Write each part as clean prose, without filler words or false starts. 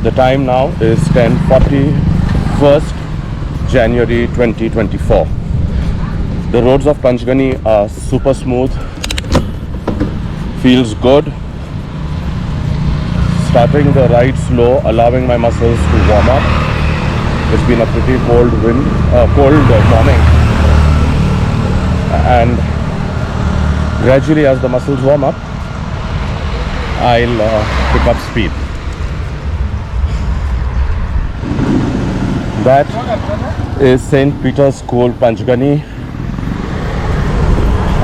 The time now is 10:40, 1st January 2024. The roads of Panchgani are super smooth, feels good. Starting the ride slow, allowing my muscles to warm up. It's been a pretty cold morning, and gradually as the muscles warm up, I'll pick up speed. That is St. Peter's School, Panchgani.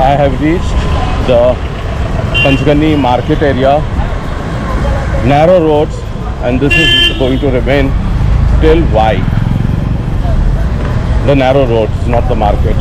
I have reached the Panchgani market area. Narrow roads, and this is going to remain till Y. The narrow roads, not the market.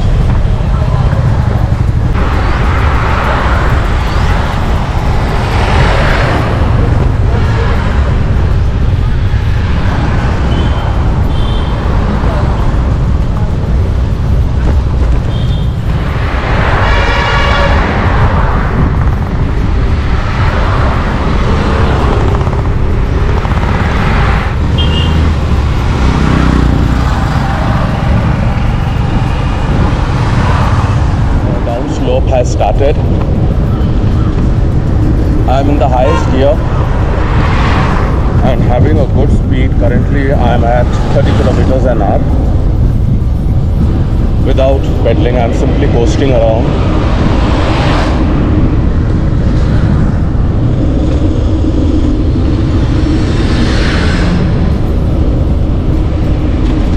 Has started. I'm in the highest gear and having a good speed. Currently I'm at 30 kilometers an hour without pedaling. I'm simply coasting around.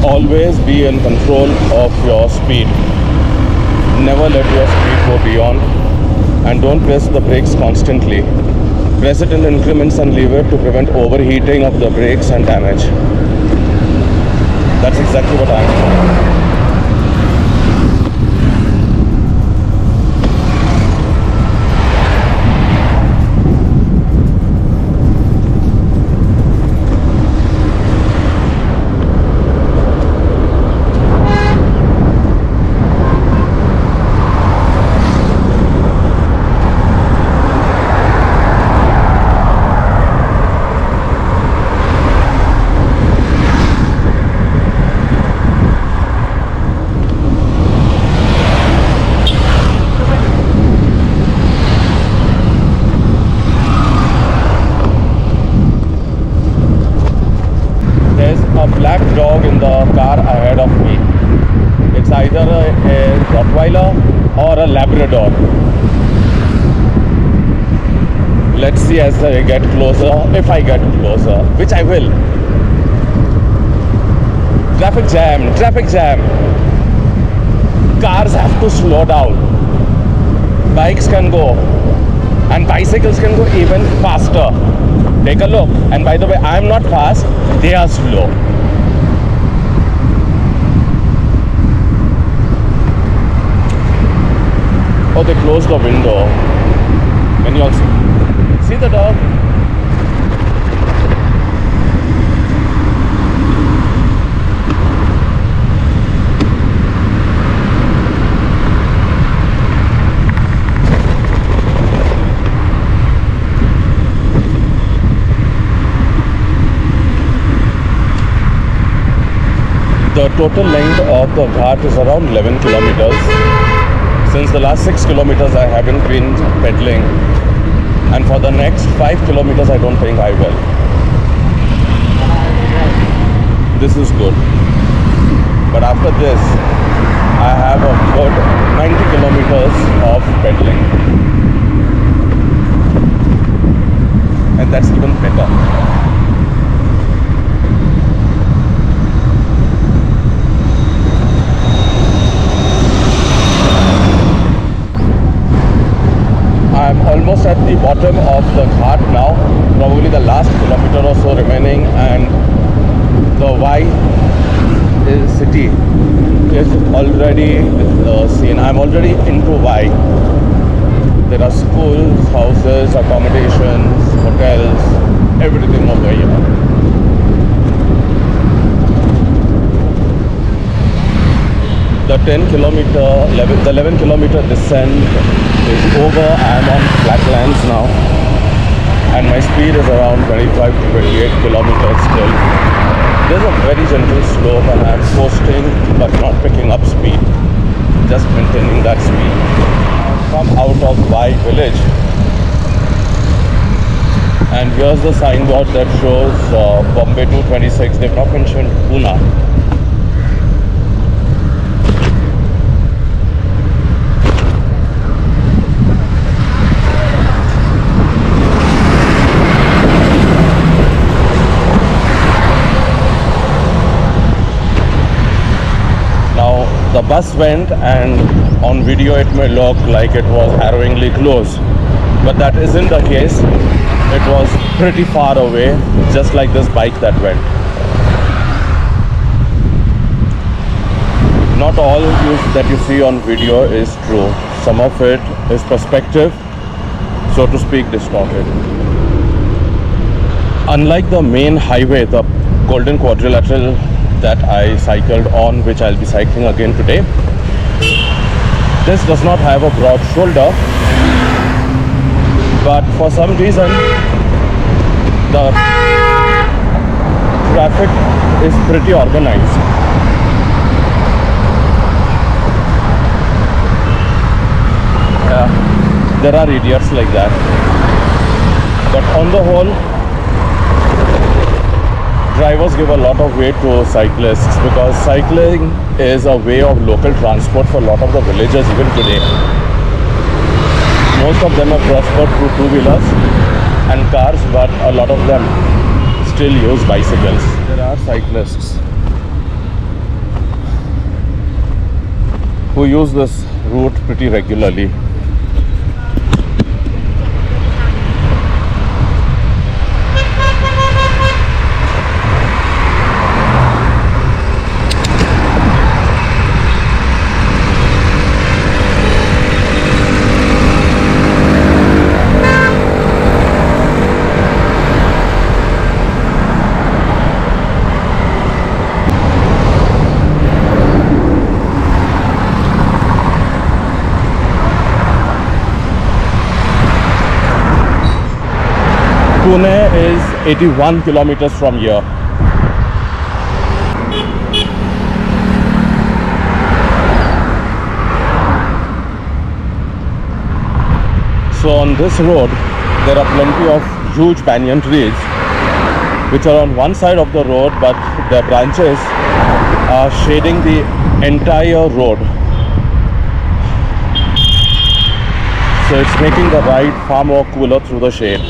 Always be in control of your speed. Never let your speed go beyond, and don't press the brakes constantly. Press it in increments and leave it to prevent overheating of the brakes and damage. That's exactly what I'm doing. A black dog in the car ahead of me. It's either a Rottweiler or a Labrador. Let's see as I get closer, if I get closer, which I will. Traffic jam, traffic jam. Cars have to slow down. Bikes can go, and bicycles can go even faster. Take a look. And by the way, I'm not fast, they are slow. Oh, they closed the window. Can you all see the dog? The total length of the ghat is around 11 kilometers. Since the last 6 kilometers I haven't been pedaling, and for the next 5 kilometers I don't think I will. This is good. But after this, I have a good 90 kilometers of pedaling. And that's even better. I'm almost at the bottom of the ghat now, probably the last kilometer or so remaining, and the Y city is already seen. I'm already into Y. There are schools, houses, accommodations, hotels, everything over here. The 11 kilometer descent is over. I am on flatlands now, and my speed is around 25 to 28 kilometers still. There's a very gentle slope and I'm coasting but not picking up speed, just maintaining that speed. I've come out of Y village and here's the signboard that shows Bombay 226. They've not mentioned Pune. The bus went and on video it may look like it was harrowingly close, but that isn't the case. It was pretty far away, just like this bike that went. Not all that you see on video is true. Some of it is perspective, so to speak, distorted. Unlike the main highway, the Golden Quadrilateral that I cycled on, which I'll be cycling again today, this does not have a broad shoulder, but for some reason the traffic is pretty organized. There are idiots like that, but on the whole drivers give a lot of weight to cyclists because cycling is a way of local transport for a lot of the villagers even today. Most of them have prospered through two-wheelers and cars, but a lot of them still use bicycles. There are cyclists who use this route pretty regularly. Pune is 81 kilometers from here. So on this road, there are plenty of huge banyan trees which are on one side of the road, but their branches are shading the entire road. So it's making the ride far more cooler through the shade.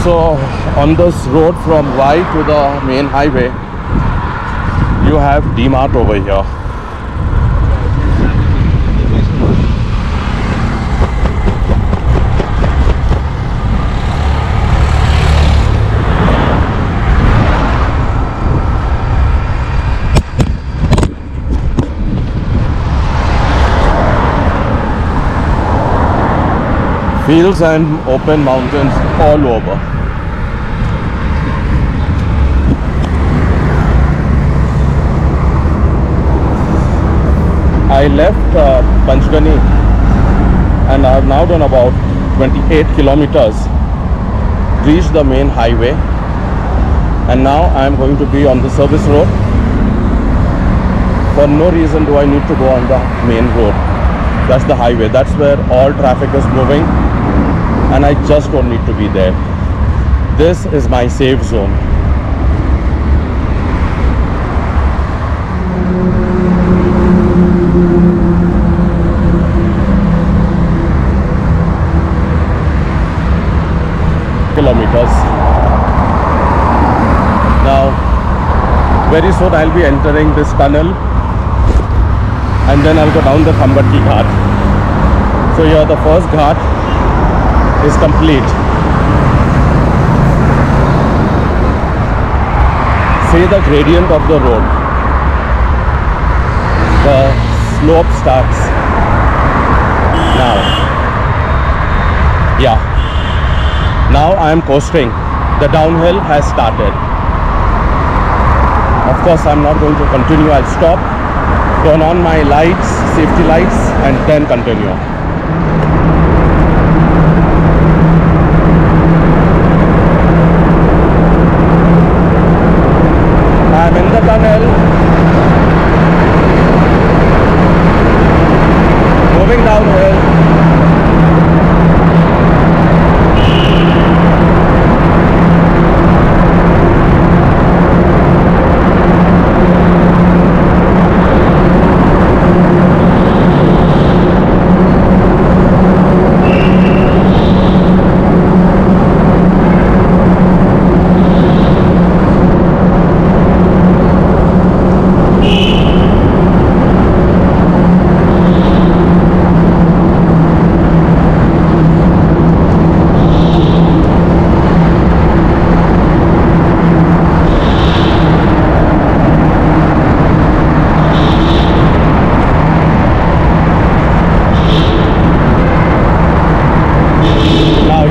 So on this road from Y to the main highway, you have D-Mart over here. Fields and open mountains all over. I left Panchgani and I have now done about 28 kilometers, reached the main highway, and now I am going to be on the service road. For no reason do I need to go on the main road. That's the highway, that's where all traffic is moving, and I just don't need to be there. This is my safe zone. Kilometers. Now, very soon I'll be entering this tunnel, and then I'll go down the Khambatti Ghat. So here the first ghat is complete. See the gradient of the road. The slope starts now. Yeah. Now I am coasting. The downhill has started. Of course, I'm not going to continue. I'll stop, turn on my lights, safety lights, and then continue. I'm in the tunnel. Moving downhill.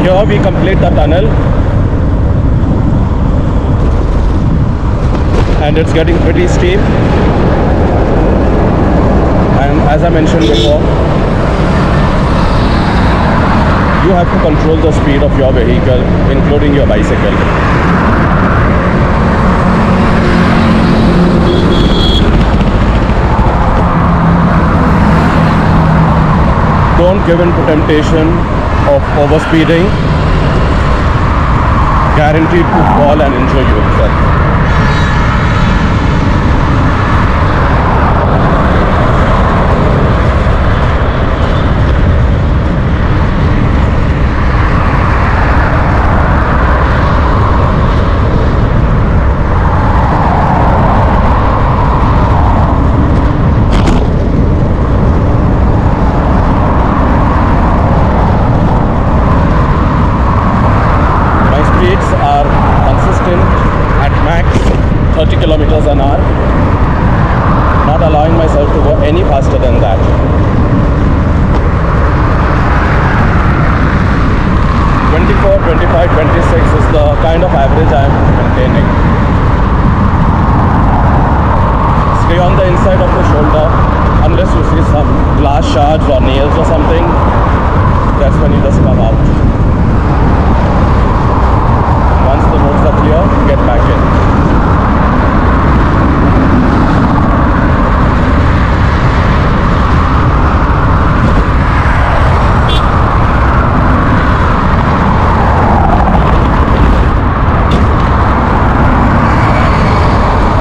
Here we complete the tunnel, and it's getting pretty steep, and as I mentioned before, you have to control the speed of your vehicle, including your bicycle. Don't give in to temptation of overspeeding. Guaranteed to fall and injure yourself. Are consistent at max 30 kilometers an hour, not allowing myself to go any faster than that. (24, 25, 26) is the kind of average I am maintaining. Stay on the inside of the shoulder unless you see some glass shards or nails or something. That's when you just come out. Once the roads are clear, get back in.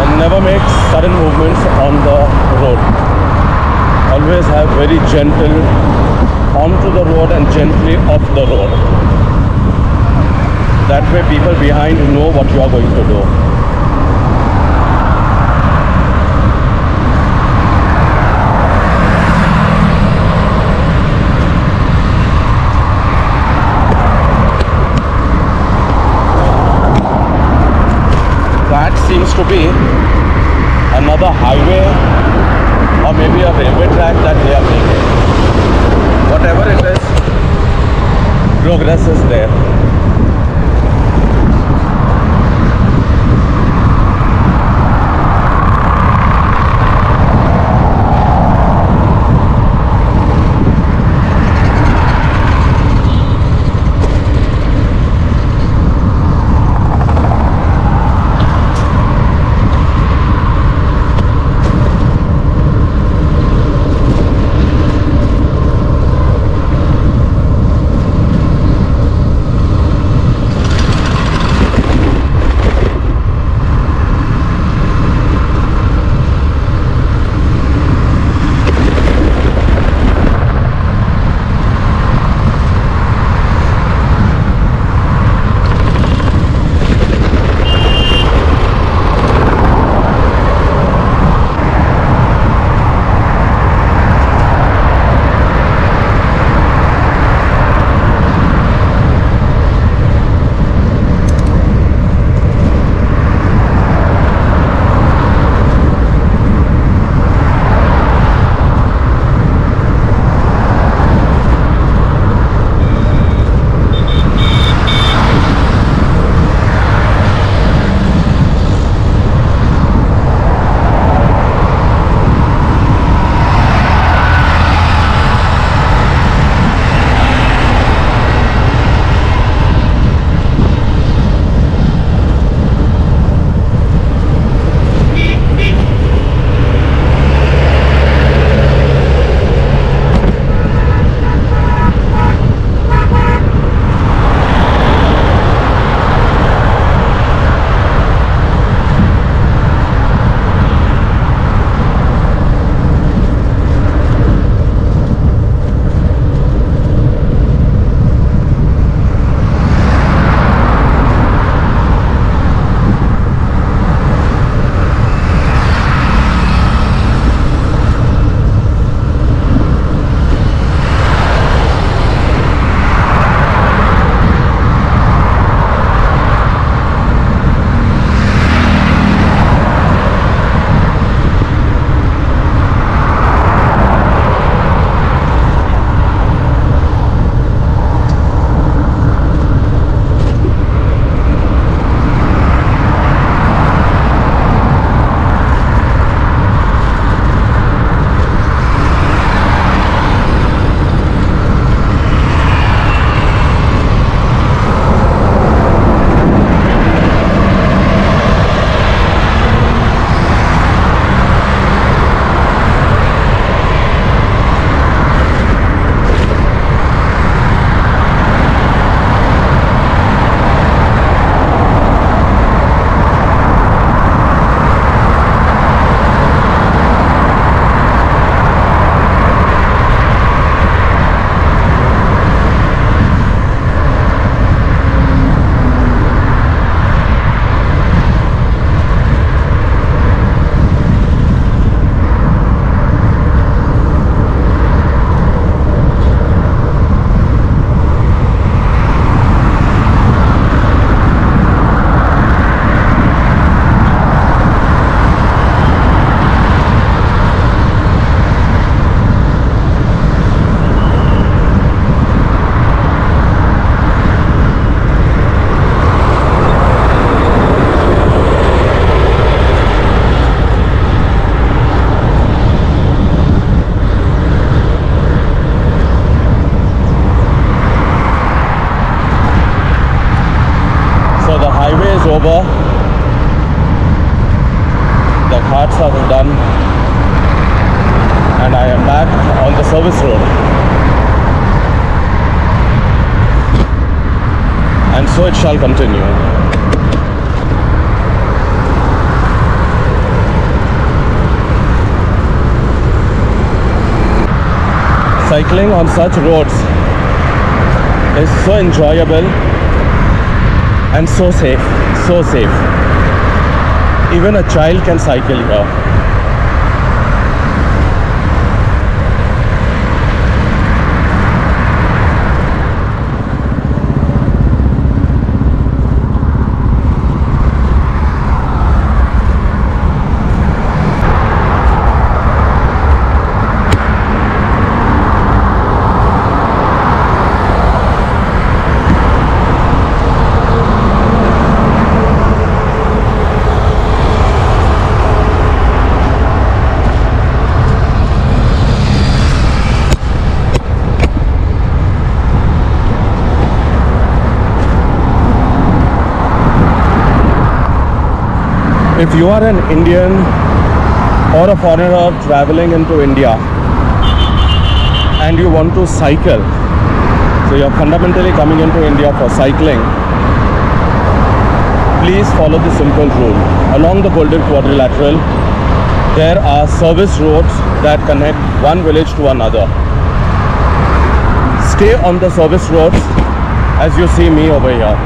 And never make sudden movements on the road. Always have very gentle onto the road and gently off the road. That way people behind know what you are going to do. That seems to be another highway or maybe a railway track that they are making. Whatever it is, progress is there. the ghats are done, and I am back on the service road. And so it shall continue. Cycling on such roads is so enjoyable and so safe, so safe. Even a child can cycle here. If you are an Indian or a foreigner traveling into India and you want to cycle, so you're fundamentally coming into India for cycling, please follow the simple rule. Along the Golden Quadrilateral, there are service roads that connect one village to another. Stay on the service roads as you see me over here.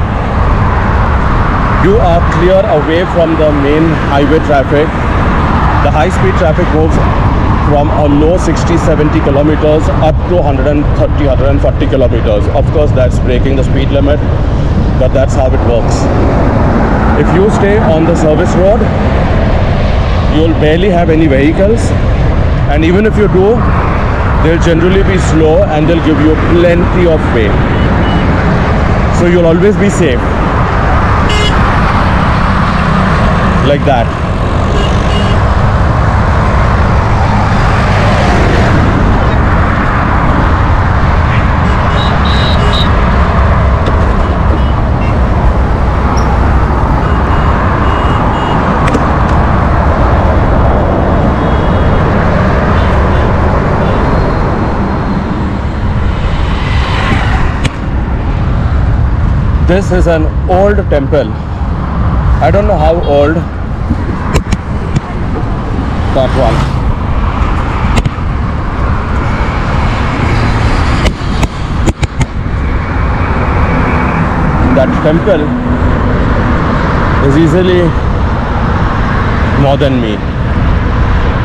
You are clear away from the main highway traffic. The high-speed traffic moves from a low 60-70 kilometers up to 130-140 kilometers. Of course, that's breaking the speed limit, but that's how it works. If you stay on the service road, you'll barely have any vehicles, and even if you do, they'll generally be slow and they'll give you plenty of way. So you'll always be safe. Like that. This is an old temple. I don't know how old. That one. That temple is easily more than me,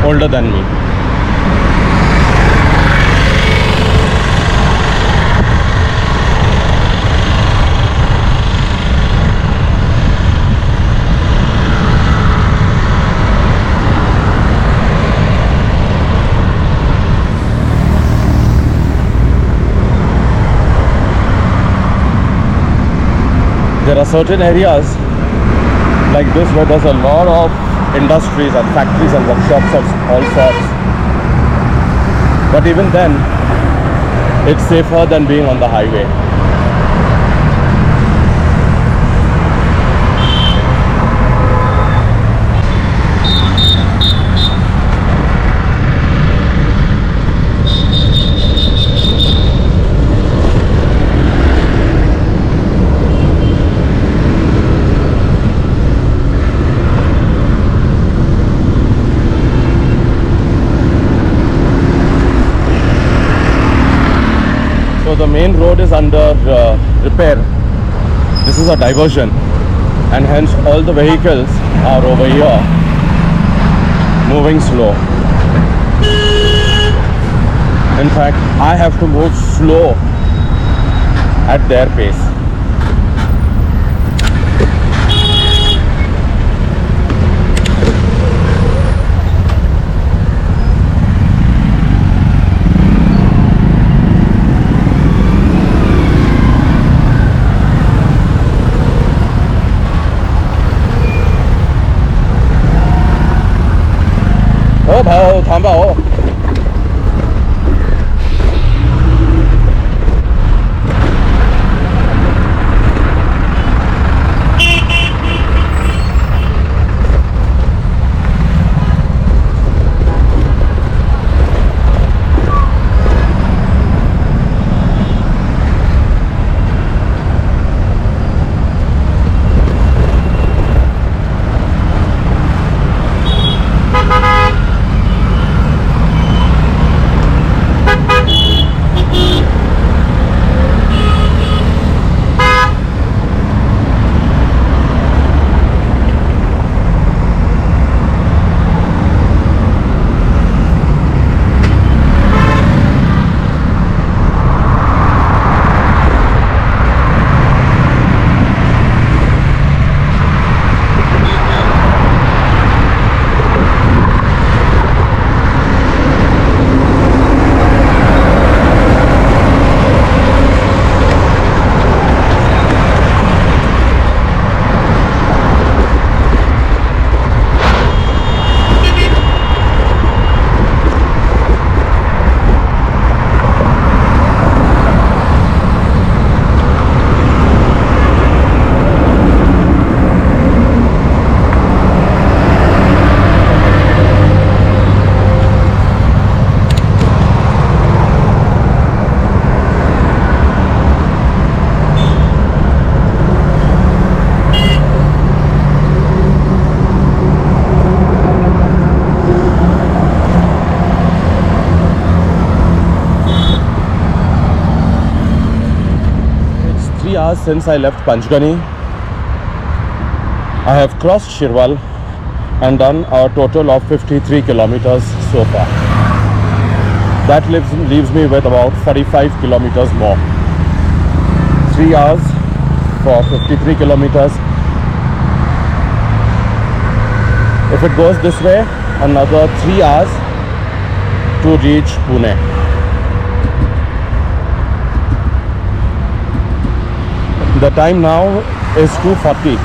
older than me. There are certain areas like this where there's a lot of industries and factories and workshops of all sorts. But even then, it's safer than being on the highway. So the main road is under repair. This is a diversion, and hence all the vehicles are over here moving slow. In fact, I have to move slow at their pace. भाऊ थांबा हो. hours since I left Panchgani. I have crossed Shirwal and done a total of 53 kilometers so far. That leaves me with about 45 kilometers more. 3 hours for 53 kilometers. If it goes this way, another 3 hours to reach Pune. The time now is 2:40.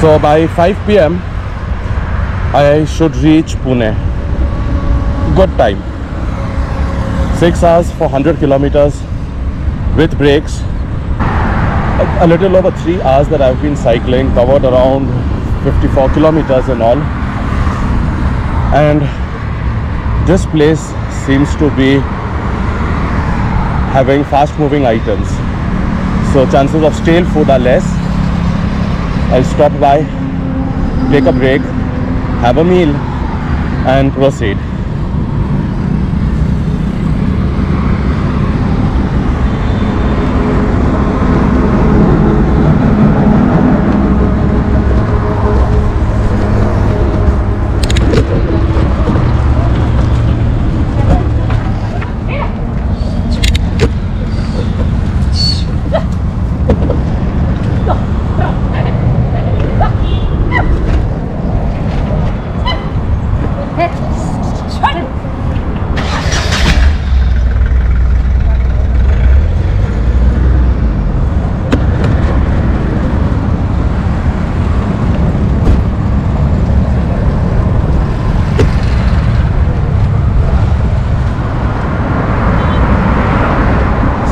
So by 5 p.m. I should reach Pune. Good time. 6 hours for 100 kilometers with breaks. A little over 3 hours that I've been cycling, covered around 54 kilometers in all. And this place seems to be having fast moving items, so chances of stale food are less. I'll stop by, take a break, have a meal and proceed.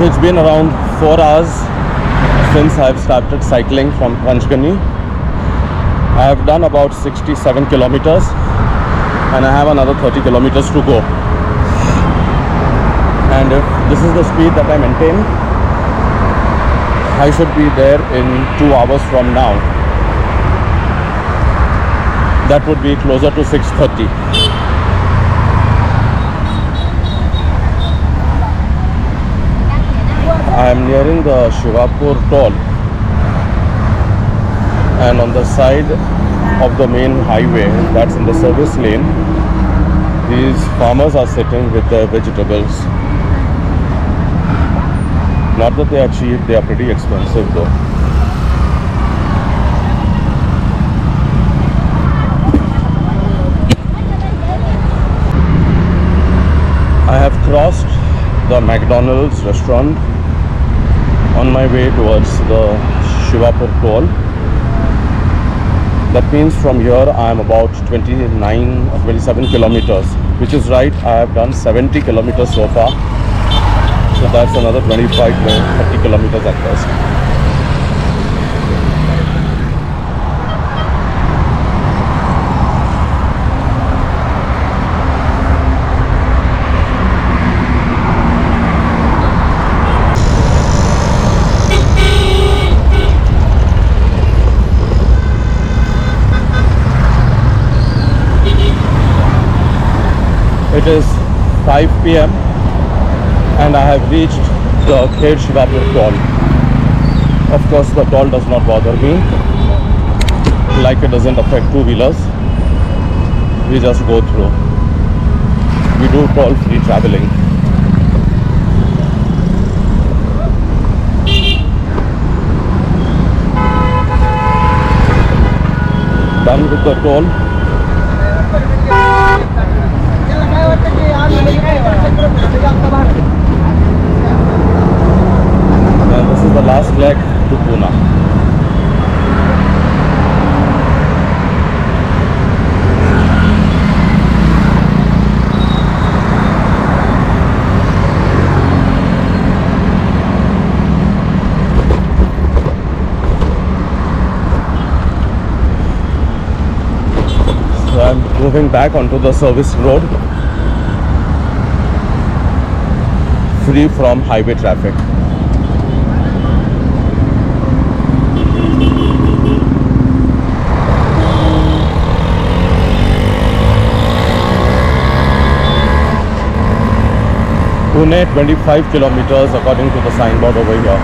So it's been around 4 hours since I've started cycling from Panchgani. I have done about 67 kilometers and I have another 30 kilometers to go. And if this is the speed that I maintain, I should be there in 2 hours from now. That would be closer to 6:30. I am nearing the Shivapur toll, and on the side of the main highway that's in the service lane, these farmers are sitting with their vegetables. Not that they are cheap, they are pretty expensive though. I have crossed the McDonald's restaurant on my way towards the Shivapur toll. That means from here I am about 29 or 27 kilometers, which is right. I have done 70 kilometers so far, so that's another 25 to 30 kilometers at best. It is 5 p.m. and I have reached the Khed Shivapur toll. Of course, the toll does not bother me, like it doesn't affect two-wheelers. We just go through. We do toll-free traveling. Done with the toll. And this is the last leg to Pune. So I'm moving back onto the service road, free from highway traffic. Pune 25 kilometers according to the signboard over here.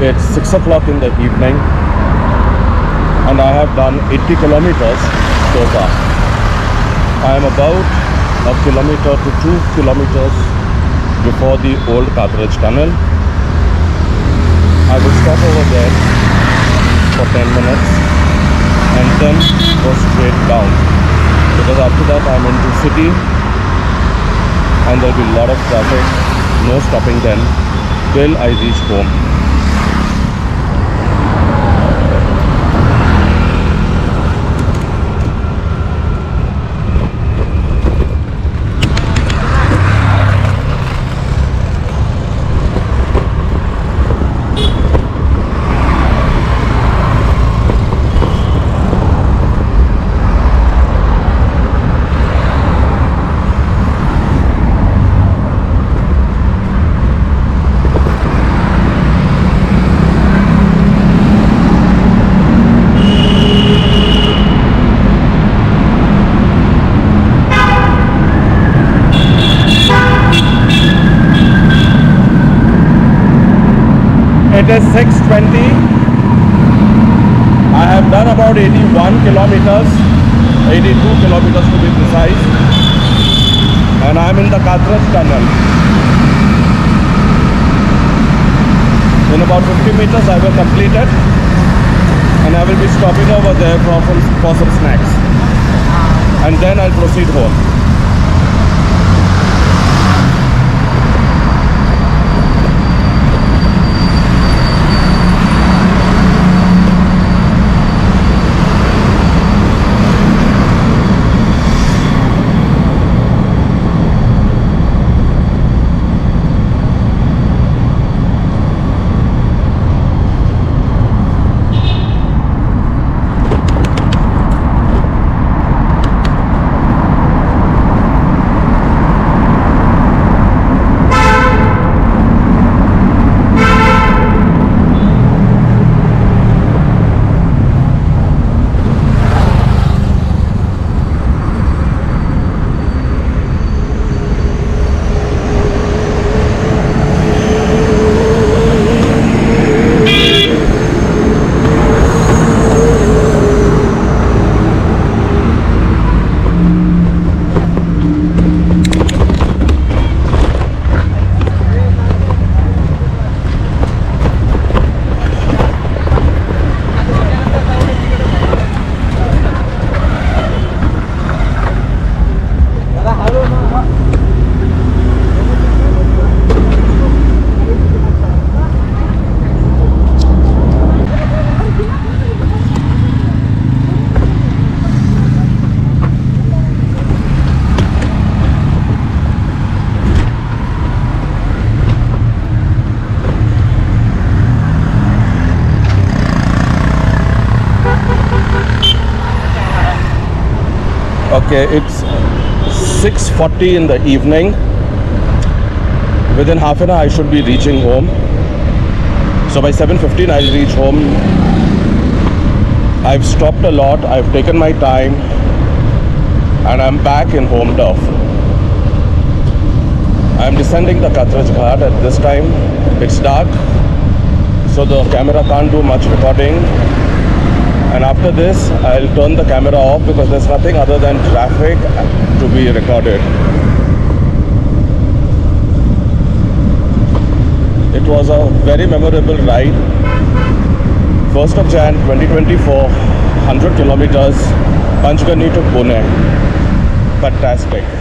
It's 6 o'clock in the evening and I have done 80 kilometers so far. I am about a kilometer to 2 kilometers before the old Katrej tunnel. I will stop over there for 10 minutes and then go straight down, because after that I am into city and there will be a lot of traffic. No stopping then till I reach home. It is 6:20. I have done about 81 kilometers, 82 kilometers to be precise, and I am in the Katrej tunnel. In about 50 meters I will complete it and I will be stopping over there for some snacks, and then I'll proceed home. Okay, it's 6:40 in the evening. Within half an hour I should be reaching home. So by 7:15 I'll reach home. I've stopped a lot, I've taken my time, and I'm back in home turf. I'm descending the Katrej Ghat at this time. It's dark, so the camera can't do much recording. And after this, I'll turn the camera off because there's nothing other than traffic to be recorded. It was a very memorable ride. 1st of Jan 2024, 100 kilometers, Panchgani to Pune. Fantastic.